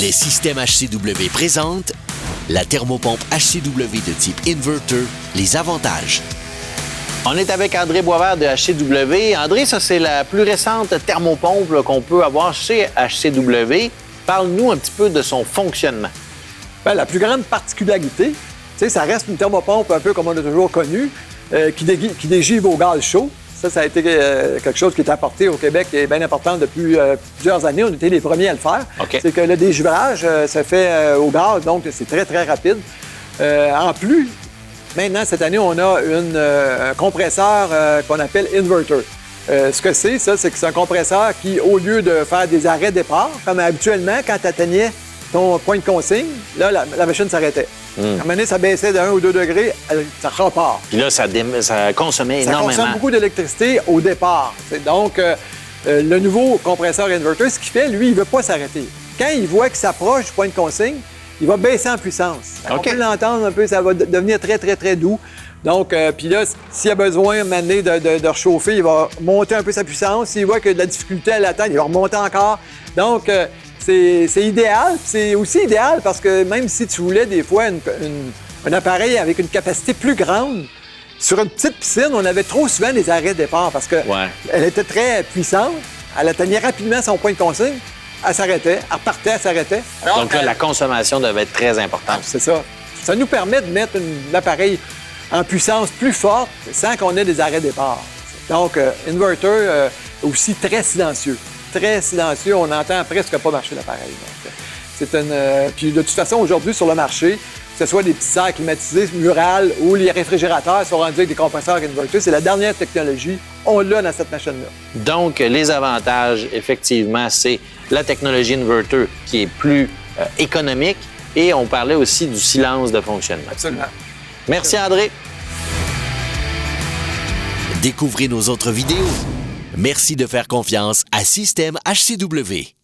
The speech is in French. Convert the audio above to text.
Les systèmes HCW présentent la thermopompe HCW de type inverter, les avantages. On est avec André Boisvert de HCW. André, ça, c'est la plus récente thermopompe là, qu'on peut avoir chez HCW. Parle-nous un petit peu de son fonctionnement. Bien, la plus grande particularité, ça reste une thermopompe un peu comme on a toujours connu, qui dégivre au gaz chaud. Ça a été quelque chose qui est apporté au Québec et bien important depuis plusieurs années. On était les premiers à le faire. Okay. C'est que le dégivrage se fait au gaz, donc c'est très, très rapide. En plus, maintenant, cette année, on a un compresseur qu'on appelle inverter. Ce que c'est que c'est un compresseur qui, au lieu de faire des arrêts départ, comme habituellement, quand tu atteignais ton point de consigne, là, la machine s'arrêtait. À un moment donné, ça baissait de 1 ou 2 degrés, ça repart. Puis là, ça consommait énormément. Ça consomme beaucoup d'électricité au départ. Donc, le nouveau compresseur inverter, ce qu'il fait, lui, il ne veut pas s'arrêter. Quand il voit qu'il s'approche du point de consigne, il va baisser en puissance. On peut l'entendre un peu, ça va devenir très, très, très doux. Donc, puis là, s'il a besoin maintenant de rechauffer, il va monter un peu sa puissance. S'il voit qu'il y a de la difficulté à l'atteindre, il va remonter encore. Donc, c'est idéal. C'est aussi idéal parce que même si tu voulais des fois un appareil avec une capacité plus grande, sur une petite piscine, on avait trop souvent des arrêts de départ parce qu'elle était très puissante. Elle atteignait rapidement son point de consigne. Elle s'arrêtait, elle repartait, elle s'arrêtait. Donc là, la consommation devait être très importante. C'est ça. Ça nous permet de mettre l'appareil en puissance plus forte sans qu'on ait des arrêts de départ. Donc, inverter aussi très silencieux. Très silencieux, on n'entend presque pas marcher l'appareil. Puis de toute façon, aujourd'hui, sur le marché, que ce soit des petits aires climatisés murales ou les réfrigérateurs sont rendus avec des compresseurs inverter, c'est la dernière technologie. On l'a dans cette machine-là. Donc, les avantages, effectivement, c'est la technologie inverter qui est plus économique et on parlait aussi du silence de fonctionnement. Absolument. Merci, André. Découvrez nos autres vidéos. Merci de faire confiance à Système HCW.